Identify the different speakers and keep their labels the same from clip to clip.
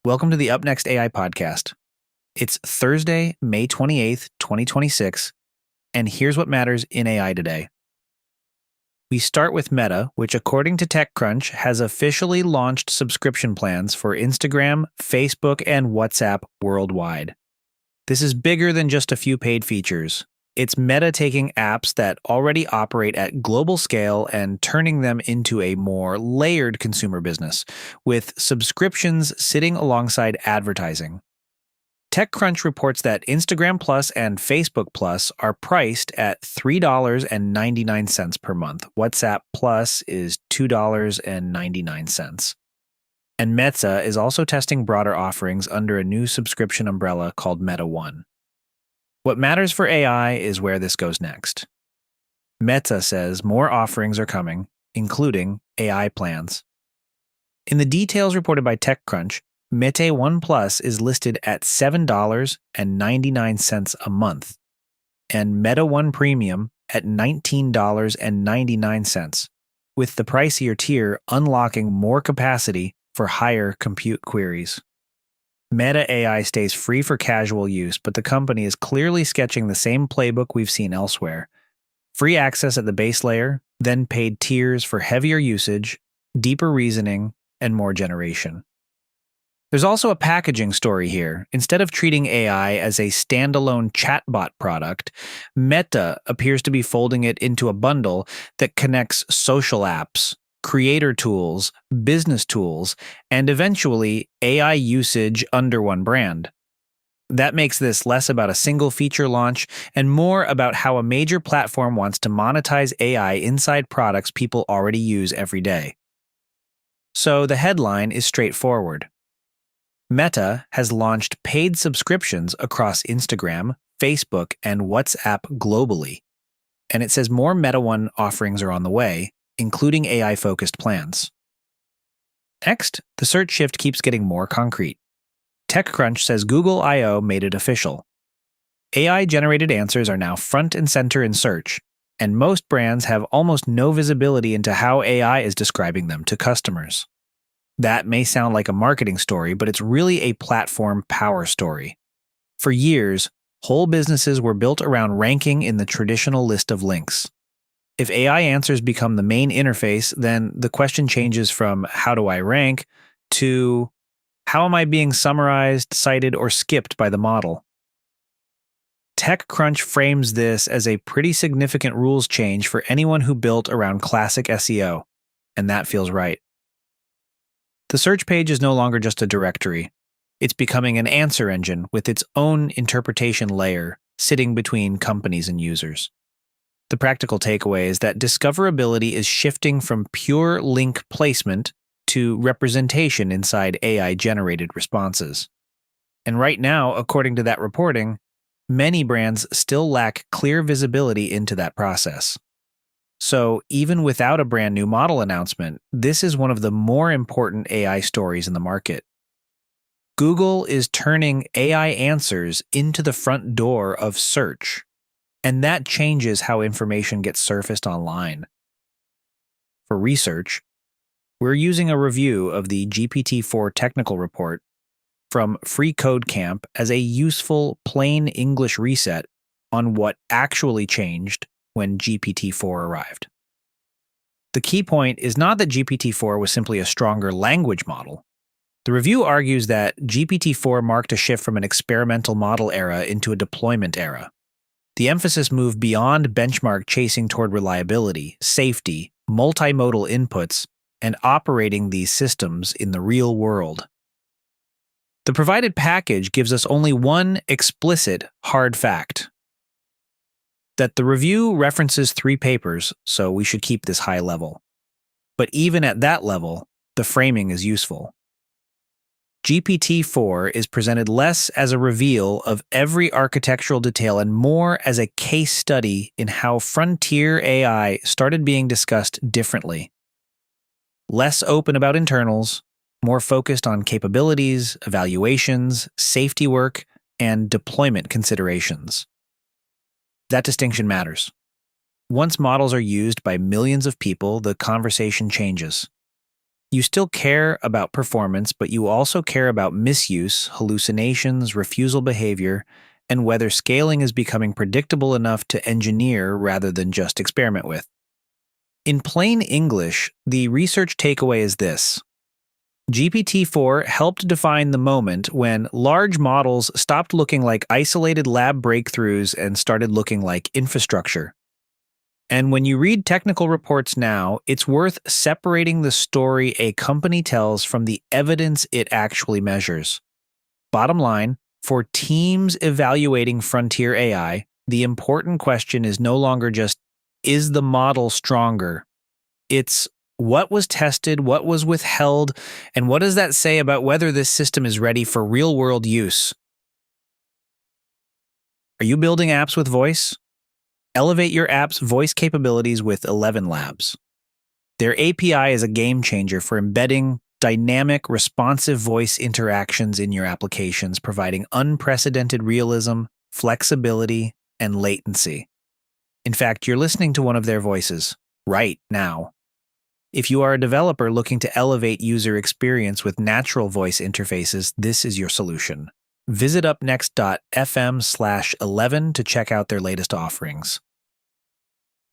Speaker 1: Welcome to the UpNext AI podcast. It's Thursday, May 28th, 2026, and here's what matters in AI today. We start with Meta, which according to TechCrunch has officially launched subscription plans for Instagram, Facebook, and WhatsApp worldwide. This is bigger than just a few paid features. It's Meta taking apps that already operate at global scale and turning them into a more layered consumer business, with subscriptions sitting alongside advertising. TechCrunch reports that Instagram Plus and Facebook Plus are priced at $3.99 per month. WhatsApp Plus is $2.99. And Meta is also testing broader offerings under a new subscription umbrella called Meta One. What matters for AI is where this goes next. Meta says more offerings are coming, including AI plans. In the details reported by TechCrunch, Meta One Plus is listed at $7.99 a month, and Meta One Premium at $19.99, with the pricier tier unlocking more capacity for higher compute queries. Meta AI stays free for casual use, but the company is clearly sketching the same playbook we've seen elsewhere. Free access at the base layer, then paid tiers for heavier usage, deeper reasoning, and more generation. There's also a packaging story here. Instead of treating AI as a standalone chatbot product, Meta appears to be folding it into a bundle that connects social apps, creator tools, business tools, and eventually AI usage under one brand. That makes this less about a single feature launch and more about how a major platform wants to monetize AI inside products people already use every day. So the headline is straightforward. Meta has launched paid subscriptions across Instagram, Facebook, and WhatsApp globally. And it says more Meta One offerings are on the way, including AI-focused plans. Next, the search shift keeps getting more concrete. TechCrunch says Google I/O made it official. AI-generated answers are now front and center in search, and most brands have almost no visibility into how AI is describing them to customers. That may sound like a marketing story, but it's really a platform power story. For years, whole businesses were built around ranking in the traditional list of links. If AI answers become the main interface, then the question changes from how do I rank to how am I being summarized, cited, or skipped by the model? TechCrunch frames this as a pretty significant rules change for anyone who built around classic SEO, and that feels right. The search page is no longer just a directory. It's becoming an answer engine with its own interpretation layer sitting between companies and users. The practical takeaway is that discoverability is shifting from pure link placement to representation inside AI-generated responses. And right now, according to that reporting, many brands still lack clear visibility into that process. So even without a brand new model announcement, this is one of the more important AI stories in the market. Google is turning AI answers into the front door of search. And that changes how information gets surfaced online. For research, we're using a review of the GPT-4 technical report from Free Code Camp as a useful plain English reset on what actually changed when GPT-4 arrived. The key point is not that GPT-4 was simply a stronger language model. The review argues that GPT-4 marked a shift from an experimental model era into a deployment era. The emphasis moved beyond benchmark chasing toward reliability, safety, multimodal inputs, and operating these systems in the real world. The provided package gives us only one explicit hard fact: that the review references 3 papers, so we should keep this high level. But even at that level, the framing is useful. GPT-4 is presented less as a reveal of every architectural detail and more as a case study in how frontier AI started being discussed differently. Less open about internals, more focused on capabilities, evaluations, safety work, and deployment considerations. That distinction matters. Once models are used by millions of people, the conversation changes. You still care about performance, but you also care about misuse, hallucinations, refusal behavior, and whether scaling is becoming predictable enough to engineer rather than just experiment with. In plain English, the research takeaway is this. GPT-4 helped define the moment when large models stopped looking like isolated lab breakthroughs and started looking like infrastructure. And when you read technical reports now, it's worth separating the story a company tells from the evidence it actually measures. Bottom line, for teams evaluating frontier AI, the important question is no longer just, is the model stronger? It's what was tested, what was withheld, and what does that say about whether this system is ready for real-world use? Are you building apps with voice? Elevate your app's voice capabilities with ElevenLabs. Their API is a game changer for embedding dynamic, responsive voice interactions in your applications, providing unprecedented realism, flexibility, and latency. In fact, you're listening to one of their voices right now. If you are a developer looking to elevate user experience with natural voice interfaces, this is your solution. Visit upnext.fm/11 to check out their latest offerings.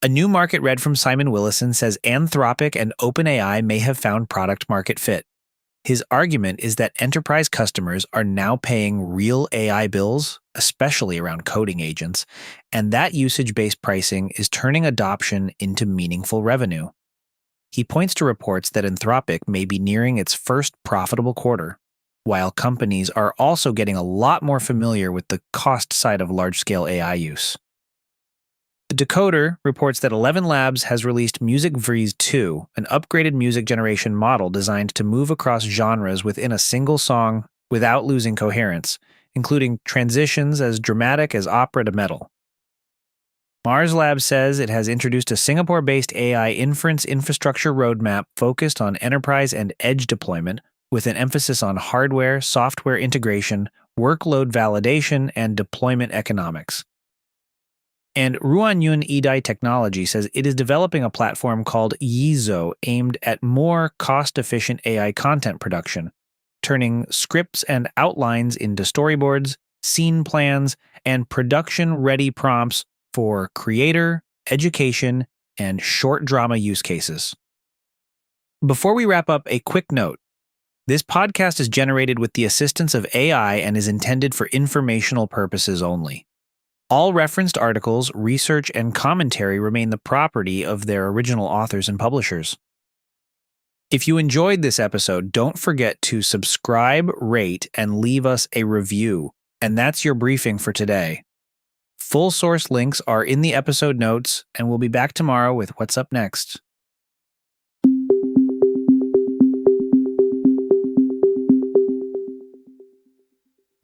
Speaker 1: A new market read from Simon Willison says Anthropic and OpenAI may have found product-market fit. His argument is that enterprise customers are now paying real AI bills, especially around coding agents, and that usage-based pricing is turning adoption into meaningful revenue. He points to reports that Anthropic may be nearing its first profitable quarter, while companies are also getting a lot more familiar with the cost side of large-scale AI use. The Decoder reports that ElevenLabs has released Music Freeze 2, an upgraded music generation model designed to move across genres within a single song without losing coherence, including transitions as dramatic as opera to metal. MarsLab says it has introduced a Singapore-based AI inference infrastructure roadmap focused on enterprise and edge deployment, with an emphasis on hardware, software integration, workload validation, and deployment economics. And Ruanyun Edai Technology says it is developing a platform called YeeZo aimed at more cost-efficient AI content production, turning scripts and outlines into storyboards, scene plans, and production-ready prompts for creator, education, and short drama use cases. Before we wrap up, a quick note. This podcast is generated with the assistance of AI and is intended for informational purposes only. All referenced articles, research, and commentary remain the property of their original authors and publishers. If you enjoyed this episode, don't forget to subscribe, rate, and leave us a review. And that's your briefing for today. Full source links are in the episode notes, and we'll be back tomorrow with What's Up Next.